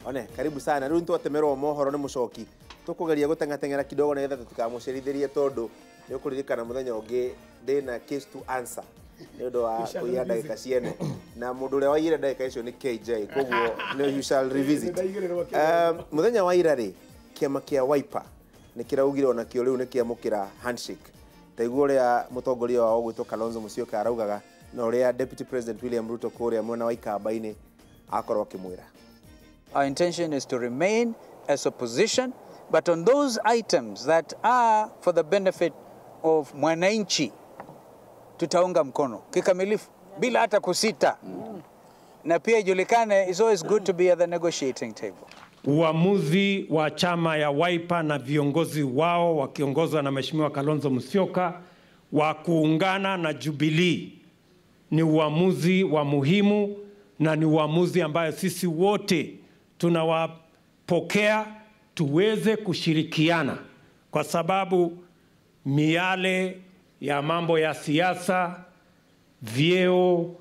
One karibu sana riu twatemerwo mohoro ni mucoki tukugeria gutengatengera kidogo nigetha tutikamucirithirie tondu ni ukuririkana muthenya ungi ndina case to answer ni undu wa kuiya ndagika ciene na mundu uria waiyire ndagika icio ni KJ koguo no you shall revisit muthenya wa ira ri kiama kia Wiper ni kiraugire ona kio riu ni kiamukira handshake taiguo ria mutongoria wao gwitwo Kalonzo Musyoka araugaga na uria Deputy President William Ruto kuria mwena wa Ikamba-ini akorwo kimwira. Our intention is to remain as opposition, but on those items that are for the benefit of mwananchi, tutaunga mkono kikamilifu bila hata kusita. Na pia ijulikane, it's always good to be at the negotiating table. Uamuzi wa chama ya Wiper na viongozi wao wakiongozwa na Mheshimiwa Kalonzo Musyoka wa kuungana na Jubilee ni uamuzi wa muhimu na ni uamuzi ambayo sisi wote tunawapokea tuweze kushirikiana, kwa sababu miale ya mambo ya siasa, vyeo,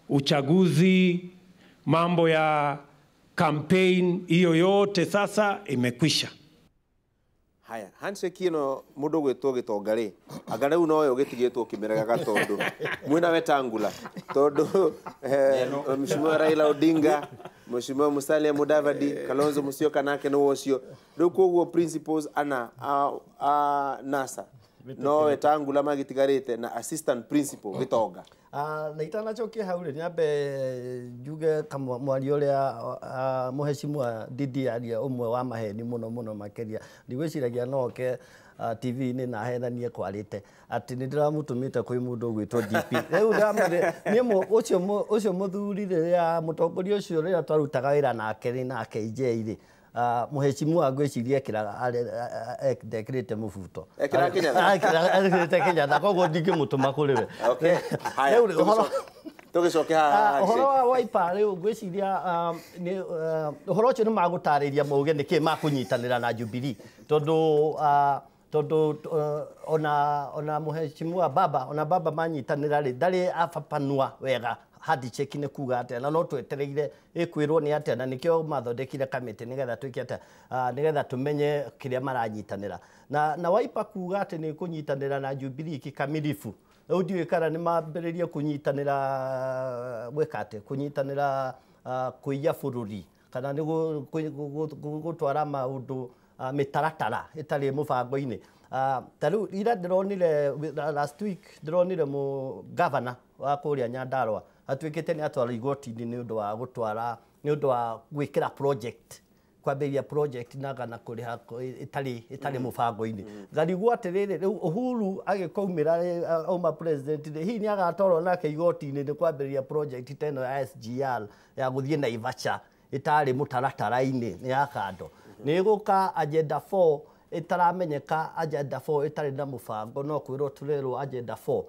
uchaguzi, mambo ya campaign, hiyo yote sasa imekwisha. Haya, handshake ino mundu gwitwo Gitonga ri anga riu no yo gitigitwo kimerega tondu mwina Wetangula tondu Mheshimiwa Raila Odinga, Mheshimiwa Musalia Mudavadi, Kalonzo Musyoka nake no wocio riu koguo principles ana NASA no Wetangula magitigarite na assistant principal Gitonga. Na itanachokia haure ni abe juge kama mwali uria muheshimiwa Didi aria umwe wa maheni muno makeria ndigwiciragia noke TV ni na henanie kwarite ati nindiramutumite kwi mundu gwitwo DP riu ndamere ni ucio muthuri ria mutongoria ucio ria twarutaga wira nake ri na KJ ri muheshimiwa gwiciria kira dekirite mufuto ekira Kenyatta koguo ndingimutuma kuri we. Okay, haya tugicoke ha uhoro wa Wiper riu gwiciria ni uhoro ucio ni magutariria mauge niki makunyitanira na Jubilee tondu ona muheshimiwa baba manyitanira ri ndari afapanua wega handshake ni kuga ate na no twetereire ikwirwo ni ate na nikio mathondekire kamiti nigetha twike ate nigetha tumenye kiria maranyitanira na Wiper kuga ate ni kunyitanira na Jubilee kikamilifu riu ndiwikara ni mambiririe kunyitanira gwekate kunyitanira kuiya bururi kana ni gutwara maundu mitaratara itari mubango-ini taru ira ndironire last week ndironire mu governor wa kuria Nyandarua atwikite ni atwara igoti-ini ni undu wa gutwara ni undu wa gwikira project kwambiria project na kana kuriha itari mubango-ini ngarigwo atiriri Uhuru agikoumira auma president hi ni agatoro nake igoti-ini ni kwambiria project teno ya SGR ya guthie Naivasha itari mutaratara-ini ni akando ni guka agenda 4 itaramenyeka agenda 4 itari na mubango no kwirwo turero agenda 4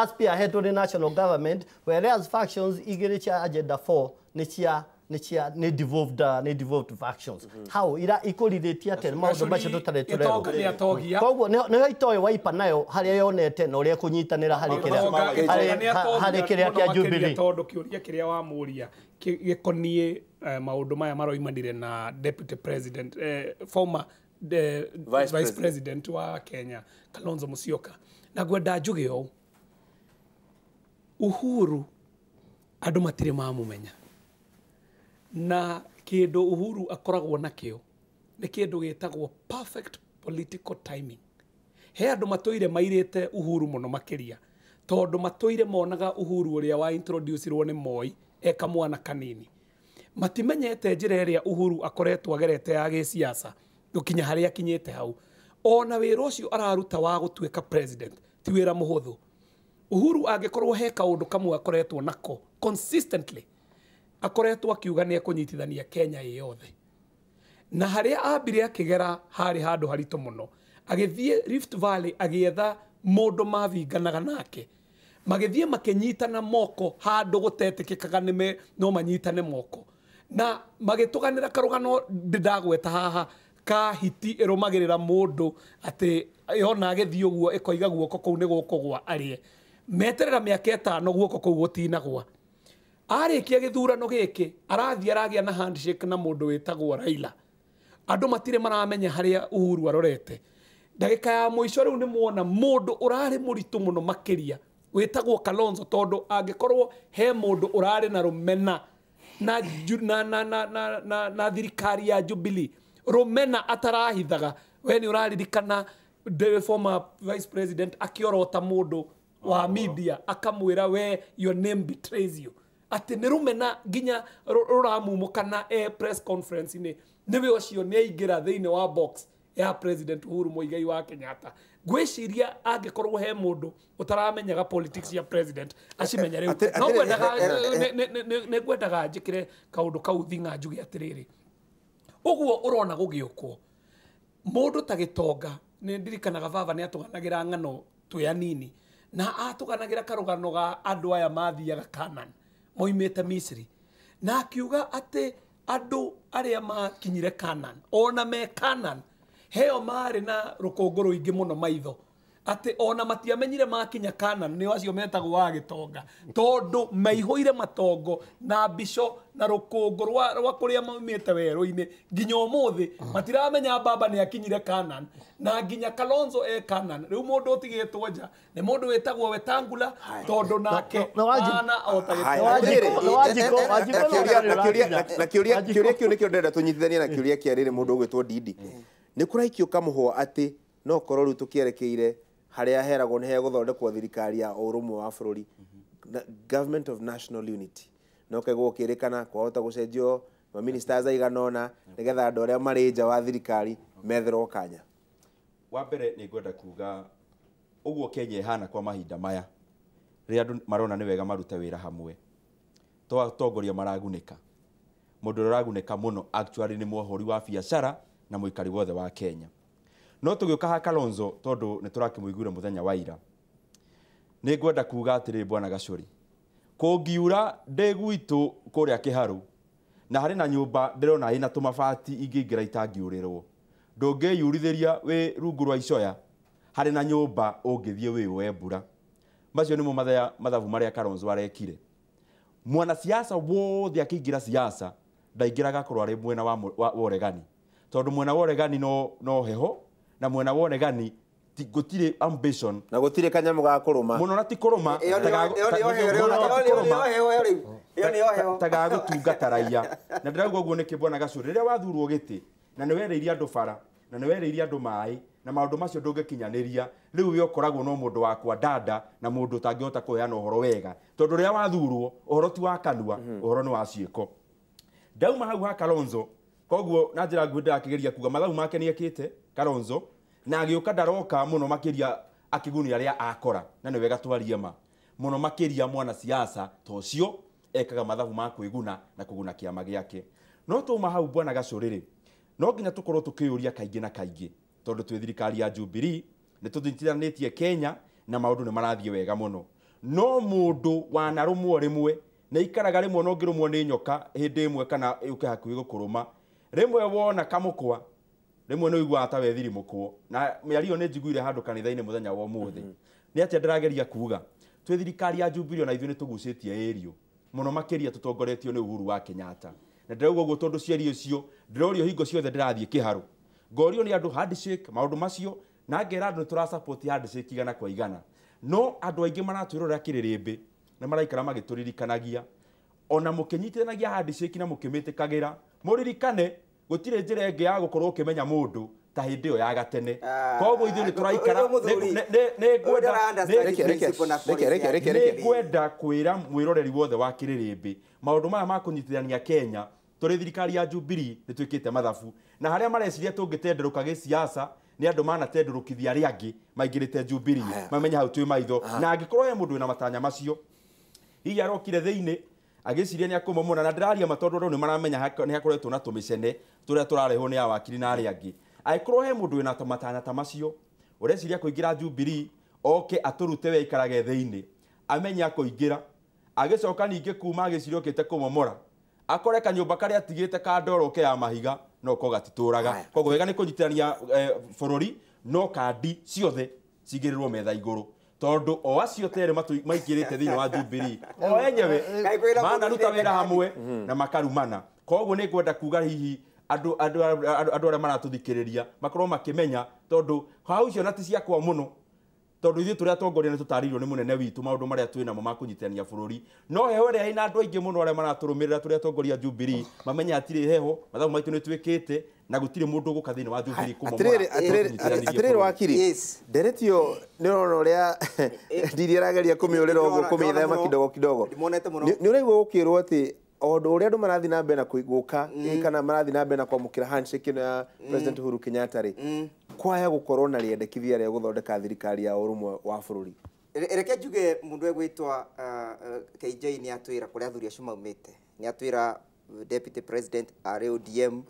spearhead the national government, whereas factions igiri cha agenda 4 ni devolved factions. How ira ikorithĩtie atĩ maũndũ macio tũtarĩ turero koguo nĩ itoe Wiper nayo harĩa yonete na ũrĩa kũnyitanĩra harĩ kĩrĩa kĩa Jubilee tondũ kĩũria kĩrĩa wamũria gĩkoniĩ maũndũ maya maroimanire na Deputy President former Vice President wa Kenya Kalonzo Musyoka na gwenda njuge ũũ Uhuru andũ matirĩ mamũmenya na kindu Uhuru akoragwo nakio ni kindu gitagwo perfect political timing. He andu matoire mairite Uhuru muno makiria tondu matoire monaga Uhuru uria wa introduce rwo ni Moi eka mwana kanini matimenyete njira iria Uhuru akoretwo agerete ya gisiasa gukinya haria kinyete hau ona wira ucio araruta wa gutuika president ti wira muhuthu. Uhuru angekorwo he kaundu kamwe akoretwo nako consistently akoretwo akiuga ni akunyitithania Kenya yothe na haria ambire akigera hari handu harito muno agithie Rift Valley agietha mundu mavinganaga nake magithie makinyitana moko handu gutetikikaga nime no manyitane moko na magituganira karugano ndagweta haha ka hiti irumagirira mundu ati yona agithie uguo ikoiga guoko kuu ni gukugwa arie meterera miaka 5 guoko kuu gutinagwa arikia githurano giki arathia aragia na handshake na mundu wetagwo Raila andu matire maramenya haria Uhuru arorete ndagika ya muico riu ni muona mundu urari muritu muno makiria wetagwo Kalonzo tondu angikorwo he mundu urari na rumena na thirikari ya Jubilee rumena atarahithaga we ni uraririkana the former vice president akiorota mundu wa media akamwira we your name betrays you ati ni rumena ginya ruramumukana press conference niwe ucio ni aingira thiini wa box ya president Uhuru Muigai wa Kenyatta gwiciria angikorwo he mundu utaramenyaga politics ya president acimenya riu no gwendaga ne gwendaga njikire kaundu kau thinga njugi atiriri uguo urona gugiukwo mundu ta Gitonga ni ndirikanaga baba ni atuganagira ng'ano tuya nini na atuganagira karugano ga andu aya mathiaga Canaan moimete Misri na akiuga ati andu aria makinyire Canaan ona me Canaan heo mari na rukunguru ingi muno maitho ati ona matiamenyire makinya Canaan ni acio metagwo wa Gitonga tondu maihuire matongo na bico na rukunguru rwa kuria maumite weru-ini nginya umuthi matiramenya baba ni akinyire Canaan na nginya Kalonzo Canaan riu mundu utigitwo nja ni mundu wetagwo Wetangula tondu nake ana na kiuria kiu nikio ndenda tunyitithania na kiuria kiarire mundu ugwitwo Didi ni kuraikio kamuho ati no korwo riu tukierekeire haria heragwo ni heguthondekwo thirikari ya urumwe wa bururi government of national unity no kegwo kirikana kwahota gucenjio ma ministers aiganona nigetha andu aria mari nja wa thirikari metherwo kanya wa mbere ni ngwenda kuga uguo Kenya ihana kwa mahinda maya ria andu marona ni wega marute wira hamwe tongoria maragunika mundu uragunika muno actually ni muhori wa biacara na muikari wothe wa Kenya no tugioka ha Kalonzo tondu ni turakimuiguire muthenya wa ira ni ngwenda kuga atiri bwana Gacuri kungiura ndegwitu kuria kiharu na hari na nyumba ndirona ina tumabati ingiingira itangiurirwo ndungiyurithiria wi rungu rwa icoya hari na nyumba ungithie wi wembura macio nimo mathabu maria Kalonzo arekire mwana siasa wothe akiingira siasa ndaingiraga korwo ari mwena wa uregani tondu mwena wa uregani no heho na mwena wa uregani gutire ambition na gutire kanyamu ga kuruma muno na ti kuruma taga gutungata raia na ndirauga uguo niki bwana Gacuri riria wathurwo giti na niwereiria andu bara na niwereiria andu mai na maundu macio ndungikinyaniria riu we ukoragwo no mundu wakwa dada na mundu tangihota kuheana uhoro wega tondu riria wathurwo uhoro ti wa kanua uhoro ni wa ciiko ndauma hau ha Kalonzo koguo na njira ngwenda akigeria kuga mathabu make ni ekite Kalonzo na agiuka ndaroka muno makiria akiguni aria akora na ni wega twarie ma muno makiria mwana siasa tocio ekaga mathabu ma kwiguna na kuguna kiama giake no tuma hau bwana Gacuri no nginya tukorwo tukiuria kaingi na kaingi tondu twi thirikari ya Jubilee ni tuthitithanitie Kenya na maundu ni marathie wega muno no mundu wanarumwo rimwe na ikaraga rimwe no ngirumwo ni nyoka hindi imwe kana uke hakuhi gukuruma rimwe wona kamukwa rimwe no igwa ta wethiri mukwo na miario ni njiguire handu kanitha-ini muthenya wa umuthi ni atia ndirageria kuga twi thirikari ya Jubilee na ithu ni tugucitie erio muno makiria tutongoretio ni Uhuru wa Kenyatta na ndirauga uguo tondu ciario cio ndirorio hingo ciothe ndirathie kiharu ngorio ni andu handshake maundu macio na ngera andu tura support handshake igana kwa igana no andu aingi maratwirora kiririmbi na maraikara magituririkanagia ona mukinyitithanagia handshake na mukimitikagira muririkane gutire njira ingi ya gukorwo ukimenya mundu ta hindi yo ya gatene koguo ithu ni turaikara ni gwenda kwira mwiroreri wothe wa kiririmbi maundu maya ma kunyitithania Kenya turi thirikari ya Jubilee ni twikite mathabu na haria mareciria tungitenderuka gi siasa ni andu manatenderukithia aria angi maingirite Jubilee mamenya hau twi maitho na angikorwo he mundu wina matanya macio hihi arokire thiini agiciria ni akumomona na ndiraria matondu ro ni maramenya ni hakoretwo na tumicene turia turarehwo ni awakiri na aria angi aikorwo he mundu wina matanya ta macio ureciria kuingira Jubilee oke aturute we ikarage thiini amenya kuingira agicoka ningi kuma agiciria okite kumomora akore kanyumba karia atigite ka ndoroke ya mahiga no ko gatituraga koguo wega ni kunyitithania bururi no kandi ciothe cigirirwo metha iguru tondu o acio tere maikirite thiini wa Jubilee o enyewe manaruta wira hamwe na makarumana koguo ni kwenda kuga hihi andu aria maratuthikiriria makorwo makimenya tondu hau cio na ti ciakwa muno tondu ithuĩ tũrĩa atongoria nĩ tũtarĩirio nĩ mũnene witũ maũndũ marĩa twĩ namo ma kũnyitithania bũrũri no heho ĩrĩa ĩna andũ aingĩ mũno arĩa maratũrũmĩrĩra tũrĩa atongoria Jubilee mamenye atirĩ heho mathabu maitũ nĩ twĩkĩte na gũtirĩ mũndũ ũgũka thĩinĩ wa Jubilee kũmomora atirĩrĩ wakiri nderetio nĩ ũrona ũrĩa ndiri arageria kũmĩũrĩra ũguo kũmĩthema kidogo kidogo nĩ ũraigua gũkĩrwo atĩ o ũndũ ũrĩa andũ marathiĩ na mbere na gũka kana marathiĩ na mbere na kwamũkĩra handshake ĩno ya President Uhuru Kenyatta rĩ kwaya gũkorwo na rĩendekithia rĩa gũthondeka thirikari ya ũrũmwe wa bũrũri reke njuge mũndũ egwĩtwa KJ nĩ atwĩra kũrĩa athuri acio maumĩte nĩ atwĩra deputy president arĩ ODM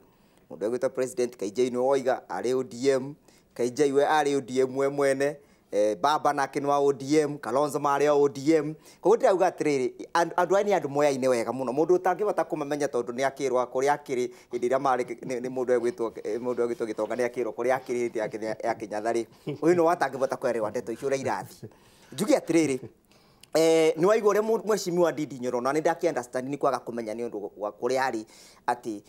mũndũ egwĩtwa president KJ nĩ woiga arĩ ODM KJ we arĩ ODM we mwene baba nake nĩ wa ODM Kalonzo marĩ ODM koguo ndĩrauga atĩrĩrĩ andũ aya nĩ andũ moyaine wega mũno mũndũ ũtangĩhota kũmamenya tondũ nĩ akĩrwo kũrĩa akĩrĩ hĩndĩ ĩrĩa marĩ nĩ mũndũ egwĩtwo Gĩtonga nĩ akĩrwo kũrĩa akĩrĩ hĩndĩ ya Kĩnyatta rĩ ũyũ nĩ watangĩhota kwerĩwa ndeto icio ũrĩa irathiĩ njuge atĩrĩrĩ nĩ waigua ũrĩa mheshimiwa Ndindi Nyoro na nĩ ndakĩ-understand nĩ kwaga kũmenya nĩ ũndũ wa kũrĩa arĩ atĩ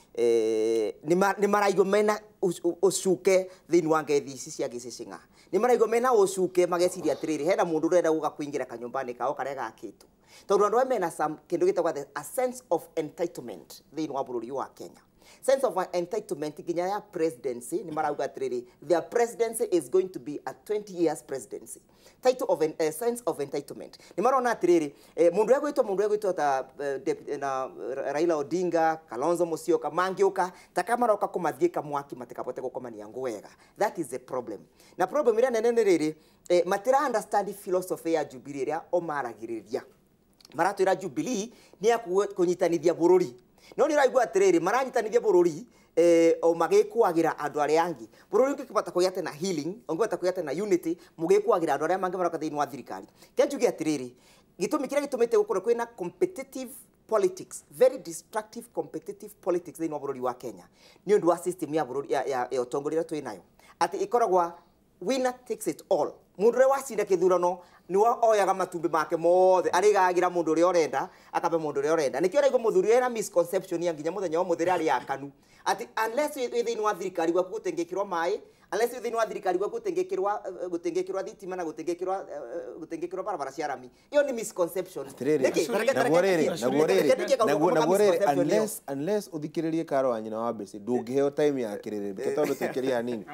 nĩ maraigua mena ũcuke thĩinĩ wa ngethi ici cia gĩcĩcĩng'a nĩ maraigua mena ũcuke mageciria atĩrĩrĩ hena mũndũ ũrenda gũka kũingĩra kanyũmba-inĩ kao karĩa gakĩtwo tondũ andũ aya mena kĩndũ gĩtagwo a sense of entitlement thĩinĩ wa bũrũri wa Kenya sense of entitlement nginya ya presidency ni marauga atiriri their presidency is going to be a 20 years presidency title of a sense of entitlement ni marona atiriri mundu egwitwo ta na Raila Odinga Kalonzo Musyoka mangioka takamaroka kumathiika mwaki matikabote gukomania ngwega that is the problem na problem ira nene ni riri matira understand philosophy ya Jubilee ria omaragiriria maratwira Jubilee ni ya kunyitanithia bururi no ni raigua atiriri maranyitanithia bururi o magikuagira andu aria angi bururi ngikibata kuyate na healing ongwata kuyate na unity mugikuagira andu aria mangi maroka thiini wa thirikari kenjugi atiriri gitumi kira gitumite gukora kwina competitive politics very destructive competitive politics thiini wa bururi wa Kenya ni undu wa system ya bururi ya utongoria twinayo ati ikoragwa winner takes it all mundu re wacinda kithurano ni wa oyaga matumbi make mothe arigagira mundu uri orenda akabe mundu uri orenda nikio raigo muthuri era misconception ya nginya muthenya wa muthiri ari akanu ati unless within wa thirikari gwaku gutengekirwa mai unless within wa thirikari gwaku gutengekirwa thitima na gutengekirwa barabara cia rami iyo ni misconception unless uthikiririe karo wa nyina wa mbese ndungiheo time ya kiriri tondu tukiria nini